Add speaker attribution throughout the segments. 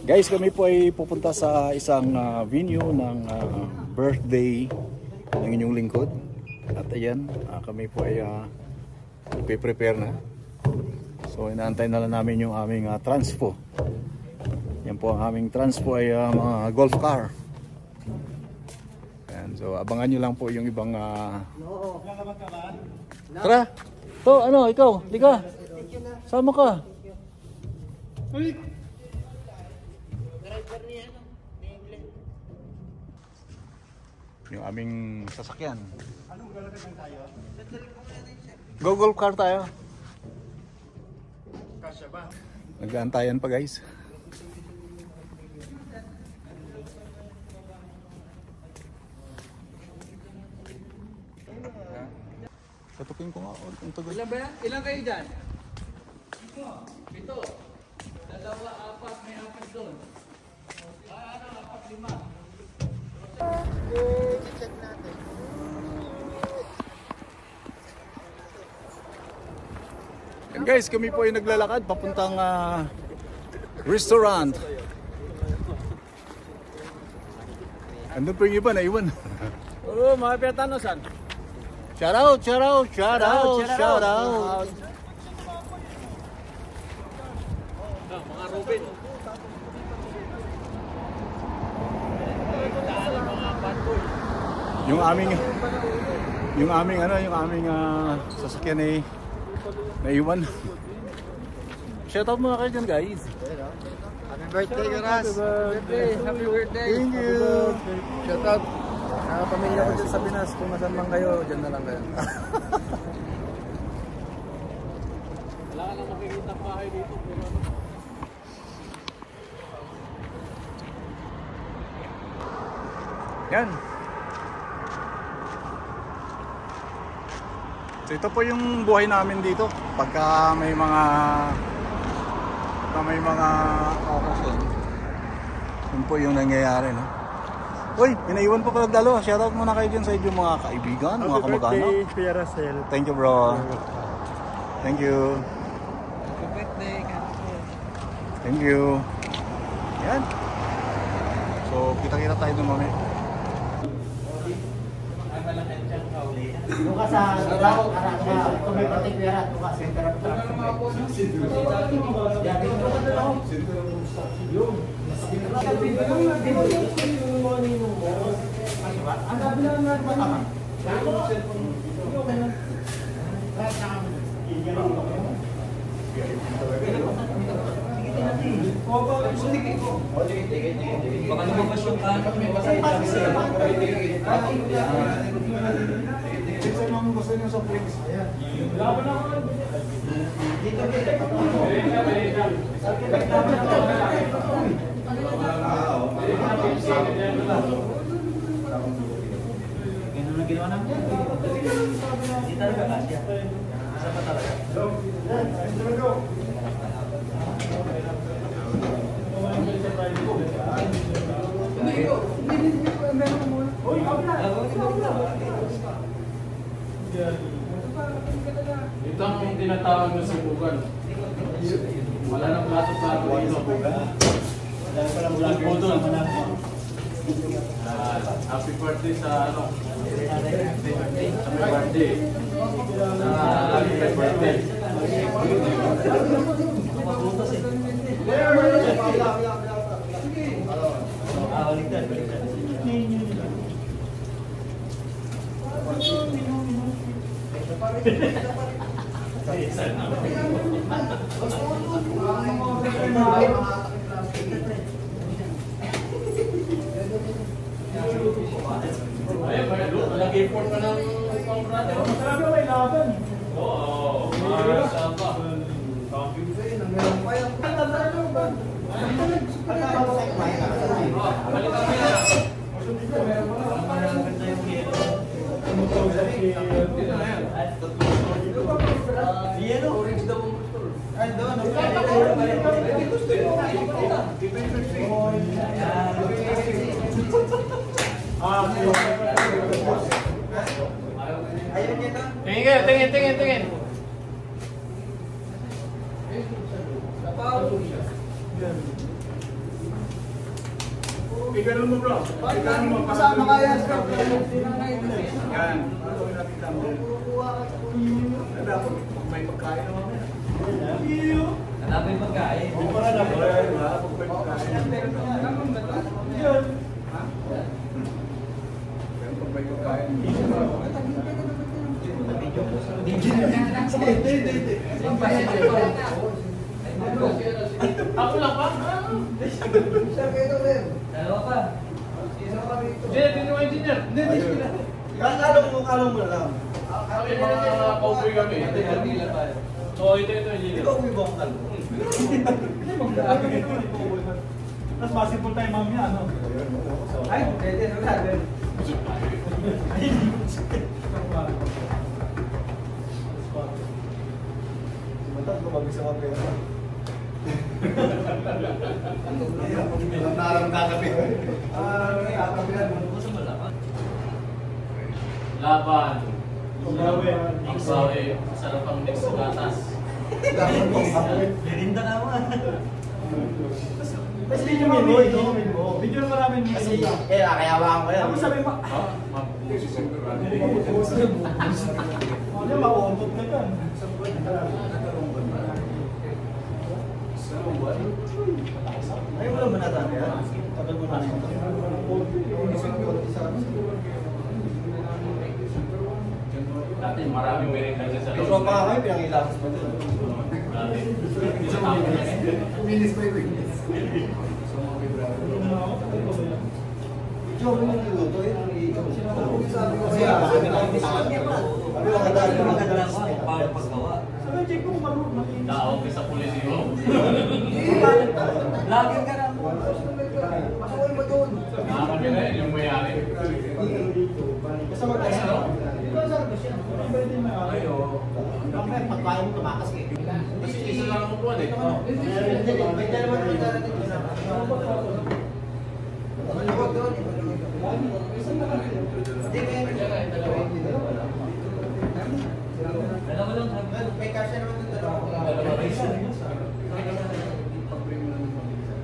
Speaker 1: Guys, kami po ay pupunta sa isang venue ng birthday ng inyong lingkod. At ayan, kami po ay prepare na. So inaantay na lang namin yung aming transpo. Yan po ang aming transpo ay mga golf car. Ayan, so abangan nyo lang po yung ibang Tara! To, ano, ikaw, liga! Sama ka! Yung aming sasakyan. Anong galakad tayo? Go golf car tayo. Kasya ba? Nag-aantayan pa guys. Katukin ko nga.
Speaker 2: Ilan ba yan? Ilan kayo dyan? 7. 2, 4, may 4 doon. Ano, 4, 5. Check natin.
Speaker 1: And guys, kami po ay naglalakad papuntang restaurant. Andun po yung iba, naiwan.
Speaker 2: Oo, mga Piatano, san?
Speaker 1: Shout out, shout out, shout out, shout out.
Speaker 2: Mga Robin.
Speaker 1: Yung aming sasakyan ay naiwan. Shout out mga kayo dyan guys.
Speaker 2: Happy birthday, Ras. Happy birthday.
Speaker 1: Thank you.
Speaker 2: Shout out. Pamilya ko dyan sa Pinas. Kung nasan man kayo, dyan na lang kayo. Wala ka lang makikita bahay dito.
Speaker 1: Yan. So ito po yung buhay namin dito. Pagka may mga occasion. Yun po yung nangyayari, no? Uy, pinaiwan po pala dalawa. Shoutout muna kayo dyan sa inyong mga kaibigan, mga kamag-anak.
Speaker 2: Happy birthday,
Speaker 1: Thank you, bro. Thank you.
Speaker 2: Happy birthday,
Speaker 1: Thank you. Yan. So, kita-kita tayo dun mamaya.
Speaker 3: Bukas sa Arasya, kung may patikwirat, bukas sa Interrupt Truck.
Speaker 2: baka lumabas yung kanan, may pasalitan sila.
Speaker 1: Ito yung mga gusto nyo sa flicks.
Speaker 3: Ganun na ginawa namin. Hindi talaga kasya. Isa pa talaga.
Speaker 2: Ito ang tinatawag na sibugan. Wala nang plato-plato dito. Lagi po doon. Happy birthday sa ano? Happy birthday. Happy birthday. Nag-import ka ng pang-brother. Masarap yung may laban. Oo. Masarap. Camping sa yun. Meron pa yan. Balikan mo yan. Orange daw ang gusto. Ay, doon. Gusto yun. Tingin.
Speaker 1: Bigyan mo bro.
Speaker 2: Bakit mo kasama kaya sa
Speaker 1: Yan. Ano natin tamo? Dapat may pagkain naman.
Speaker 3: Hanapin pagkain.
Speaker 1: Oo, para na. Pag may pagkain.
Speaker 2: Yun.
Speaker 1: Pag may pagkain.
Speaker 3: Ako lang pa? Dalawa pa. Engineer, hindi mo engineer.
Speaker 2: Kalong mo na lang.
Speaker 3: Kami mga paupoy kami. Oo, ito engineer.
Speaker 2: Ikaw may buong kalong.
Speaker 4: Mas possible tayo mamaya, ano?
Speaker 2: Ay, pwede. Wala. Matag ko mag-isa ka pera. Ang kagabi.
Speaker 3: Laban. Ang sawi. Sarap ang mix sa gatas.
Speaker 2: Merinda naman.
Speaker 4: Mas video mo, video na maraming
Speaker 2: Kasi, kakayawakan ko yan.
Speaker 4: Tapos sabi mo, ano yung makumpot na yan?
Speaker 2: Ayaw mo lang ba natin yan? Tagal mo na rin.
Speaker 3: Dati maraming merinda dyan sa
Speaker 2: Pero pa kayo, pinangilakas pa din.
Speaker 3: Dati. Sa tapos.
Speaker 1: Minis pa ito.
Speaker 2: Ikaw mo yung niluto, yun ang ikaw. Kasi kami lang kadali ng madalas para paggawa.
Speaker 4: Sabi, check ko kung marunong.
Speaker 3: Daog ka sa pulisyo.
Speaker 2: Lagyan ka na mo. Pasaway mo doon.
Speaker 3: Nakakami na yun yung mayari.
Speaker 2: Basta mag-test mo.
Speaker 4: Ayo.
Speaker 2: Bakit pagkain mo tumakas eh?
Speaker 3: Kasi isa lang ang upuan eh.
Speaker 2: May dalawa na darating isa. Maluwag doon.
Speaker 3: Dalawa lang sabi.
Speaker 2: May kasya naman yung dalawa.
Speaker 3: Dalawa rin siya.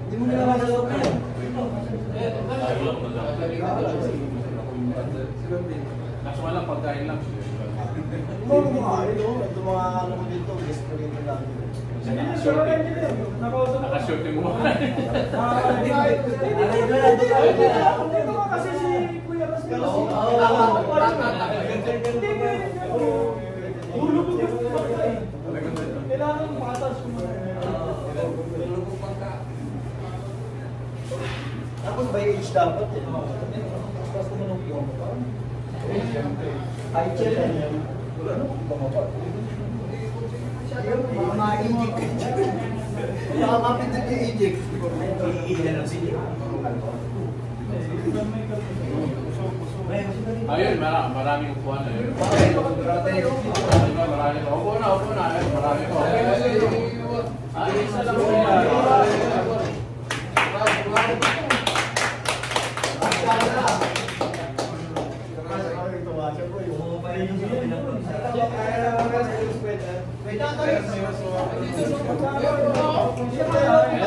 Speaker 2: Hindi mo nila masalok yan.
Speaker 3: Tayo lang na lang. Kaso walang pagkain lang.
Speaker 2: Mga kumain, no? Ito mga ano mo dito, guest ko rin lang.
Speaker 3: Nakashoot yung mga.
Speaker 4: Dito ka kasi si Kuya Rasmus. Kailangan makatas yung mga.
Speaker 2: Tapos by age dapat eh. Tapos kumunong yung ay, chill yan. Wala na kung bumaba. Ma-eject ka dyan. Baka mapindot yung eject. Iilan lang sila.
Speaker 3: Ayun, maraming upuan na yun. Maraming. Opo na. Maraming. Ay, isa lang po yan.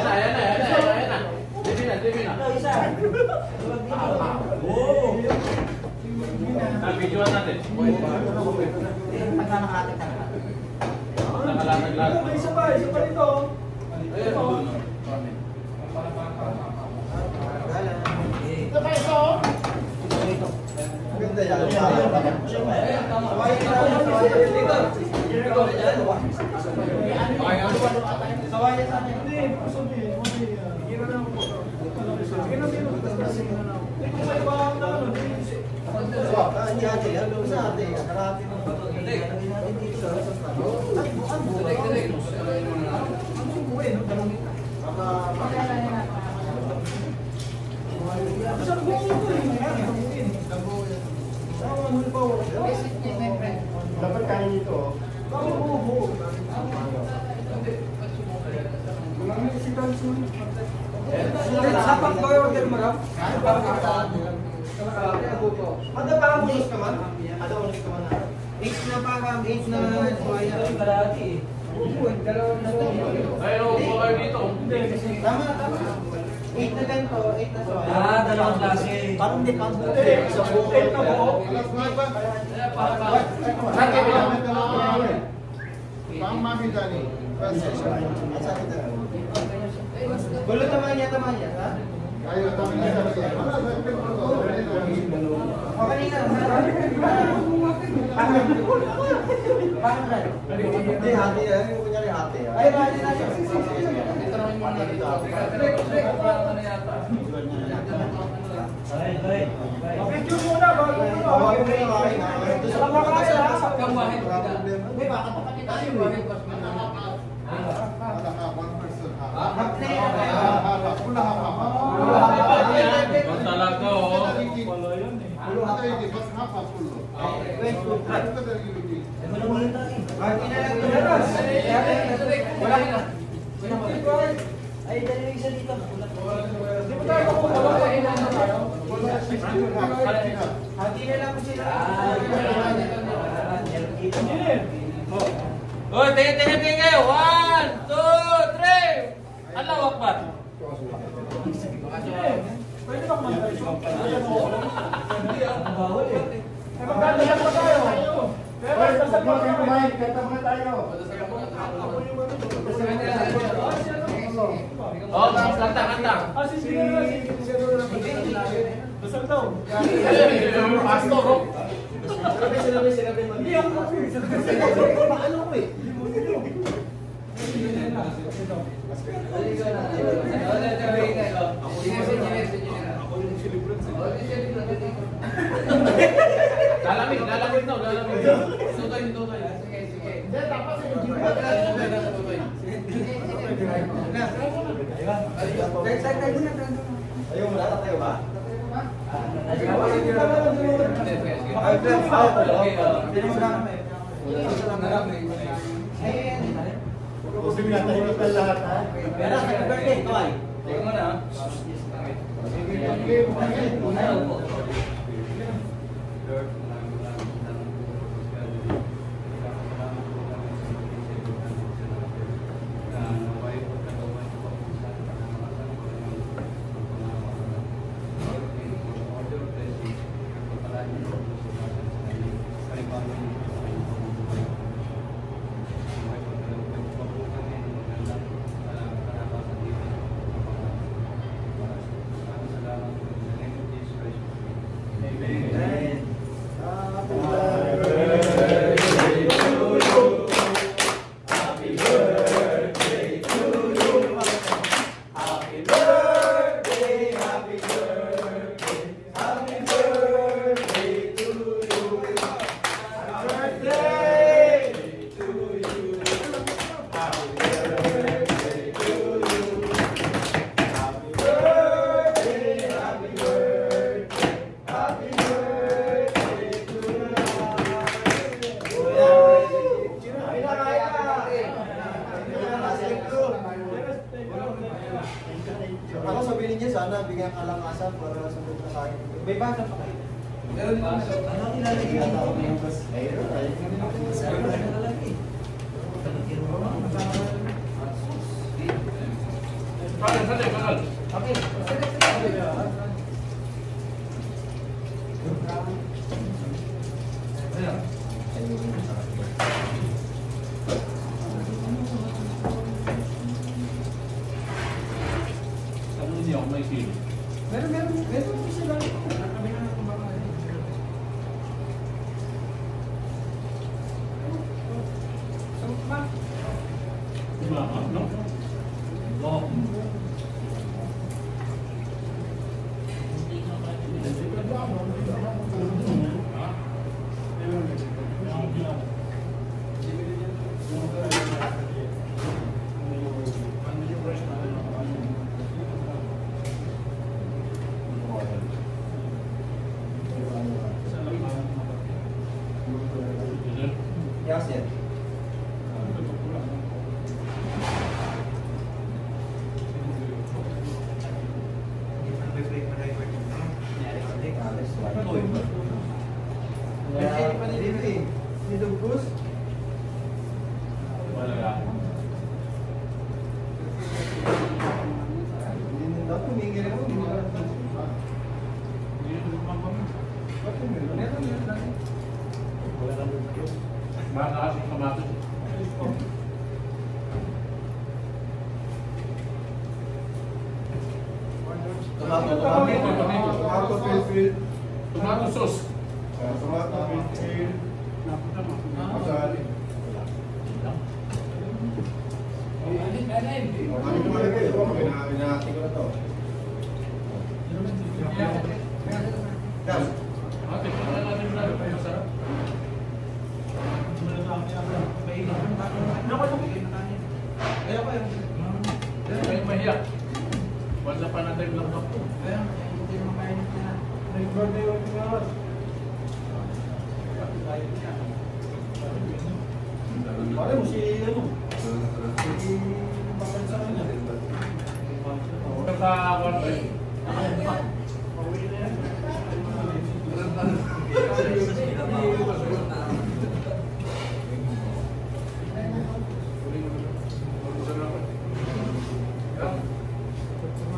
Speaker 3: Ayan na. Dibi na. Nag-videoan natin. Nakalatag lahat.
Speaker 4: Isa pa rito.
Speaker 2: Ganda yan.
Speaker 1: Dapat kain ito.
Speaker 2: Dapat ko order mo lang. Ada pa ang unos ka man? Ada unos ka man na? 8 na pa kang 8 na buhaya. Kalahati eh. Oo, dalawa na.
Speaker 3: Ay, upo kayo dito.
Speaker 2: Tama. 8 na ganito, 8 na soy.
Speaker 3: dalawang klase.
Speaker 2: Parang di count na.
Speaker 4: Sa buket na po.
Speaker 2: Bulot naman niya, ha? O kanina, paano na? Hindi, hati yan. Yung kunyari hati. Ay, hati na siya.
Speaker 4: Picture muna bago Sa makakain ha.
Speaker 2: Hindi, baka pakakita tayo eh.
Speaker 3: Talaga, oh.
Speaker 2: Ay, dali yung isa dito.
Speaker 4: Di ba tayo makukuha?
Speaker 2: Hati na lang po sila.
Speaker 4: Engineer.
Speaker 3: Hoy, tingin kayo. 1, 2, 3. Allahu Akbar.
Speaker 4: Engineer. Pwede ba kumantay ito? Eh, magdadasal pa tayo. Pero, dasal pa tayo.
Speaker 3: Oh, kanta.
Speaker 4: Ah, si Sino. Dasal daw.
Speaker 3: Pastor, oh.
Speaker 2: Sinabi.
Speaker 4: Hindi ako kapi.
Speaker 2: Paano ko eh?
Speaker 3: Lalamig daw. Tutoy. Sige.
Speaker 2: Ayaw mo lahat tayo ba? Ako sabihin niya sana bigyan kalakasan para sa mga kain. May bata pa kayo. Meron pa. Ano nilalagay ang tao ng bus? Ayun.
Speaker 3: Bakal.
Speaker 2: Okay.
Speaker 3: Ano niyo may sili?
Speaker 2: Meron sila.
Speaker 3: No? Oh.
Speaker 2: Yes, yes.
Speaker 3: Baka kasi kamatos.
Speaker 2: Tomato pilpil.
Speaker 3: Tomato sauce.
Speaker 2: Tomato pilpil. Masali. Ano naman ito? Pinahati ko na to. Yan.
Speaker 3: Ate, wala natin brado pa yung sarap. Ay, mahiya. Once upon a time lang ako.
Speaker 2: Pare mo si ano? Si bakal sa kanya.
Speaker 3: Nakakuan ba?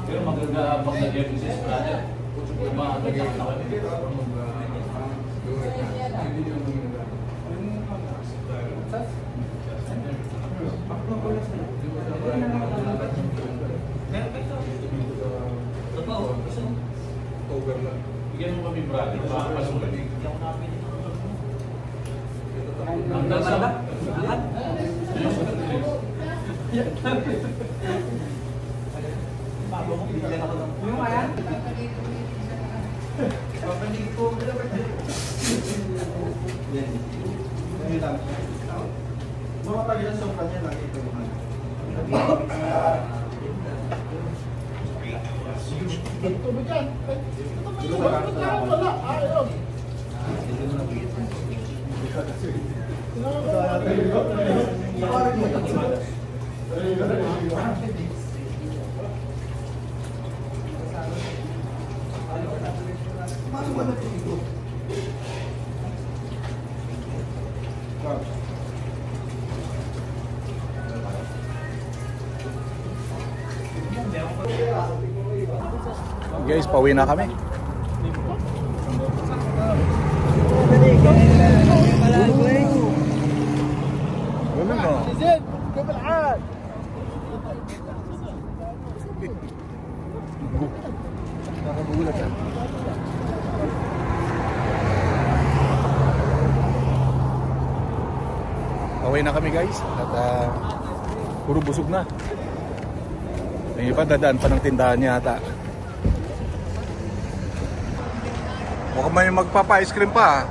Speaker 3: Pero maganda pag nag-exercise brother. Yung mga nag-exercise na kami. Bigyan mo kami brother, makapasulan. Ang dasal.
Speaker 4: Yung ayan?
Speaker 2: Mga pagyan sa kanya lagi ito.
Speaker 4: Tubig yan. Wala. Ayun.
Speaker 1: Guys, pauwi na kami. Ganun mo.
Speaker 4: زين قبل عاد.
Speaker 1: Nakagulat yan. Pauwi na kami guys. At puro busog na. Yung iba dadaan pa ng tindahan niya ata. Mukhang may magpapa-ice cream pa.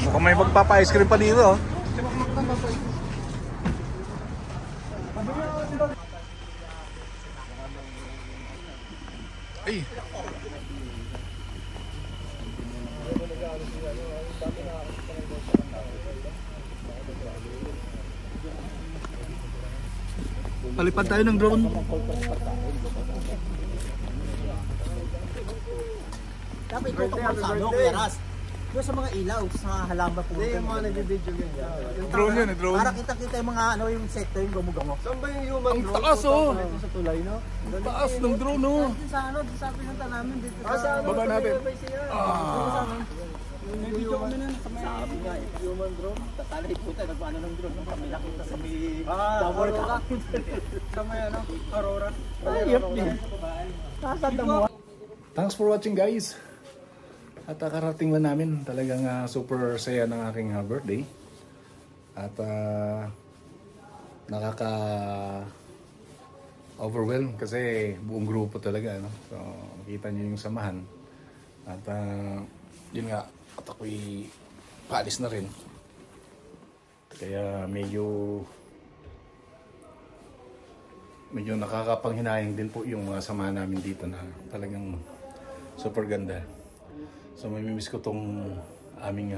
Speaker 1: Mukhang may magpapa-ice cream pa dito. Ay. Palipad tayo ng drone.
Speaker 5: Dapat ikaw pag sa ano, Kuya Ras. Doon sa mga ilaw, sa mga halamba po.
Speaker 2: Hindi, yung mga nag-video ganyan.
Speaker 1: Drone yan, drone.
Speaker 5: Para kita-kita yung mga ano, yung sektor, yung gumugango.
Speaker 2: Saan ba yung human
Speaker 1: Ang
Speaker 2: drone?
Speaker 1: taas oh.
Speaker 2: Dito sa tulay, no?
Speaker 1: Ang taas ng drone oh.
Speaker 5: Dito sa ano, dito sa pinunta namin dito
Speaker 2: Ah, sa
Speaker 5: sa...
Speaker 2: ano?
Speaker 1: Baba natin.
Speaker 5: May video kami nun sa may... Sabi nga eh, human drone. Tatalay po tayo, nagpaano ng drone. May nakita sa may... Tower ka. Sa may ano, Aurora. Ayop din. Nasaan mo?
Speaker 1: Thanks for watching guys. At karating lang namin. Talagang super saya ng aking birthday. At nakaka overwhelmed kasi buong grupo talaga, no? So makita niyo yung samahan. At yun nga, at ako'y paalis na rin. Kaya medyo nakakapanghinayang din po yung mga samahan namin dito na talagang super ganda. So mamimiss ko tong aming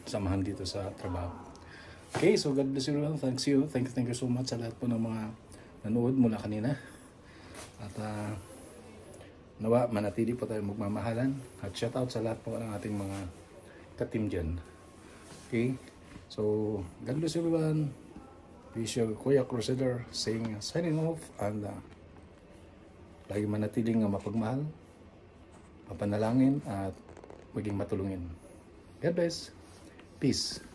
Speaker 1: samahan dito sa trabaho. Okay, so God bless you all. Thank you so much sa lahat po ng mga nanood mula kanina. At nawa, manatili po tayo magmamahalan. At shout out sa lahat po ng ating mga ka-team dyan. Okay, so God bless everyone. This is your Kuya Crusader saying signing off and lagi manatiling mapagmahal, mapanalangin at maging matulungin. God bless. Peace.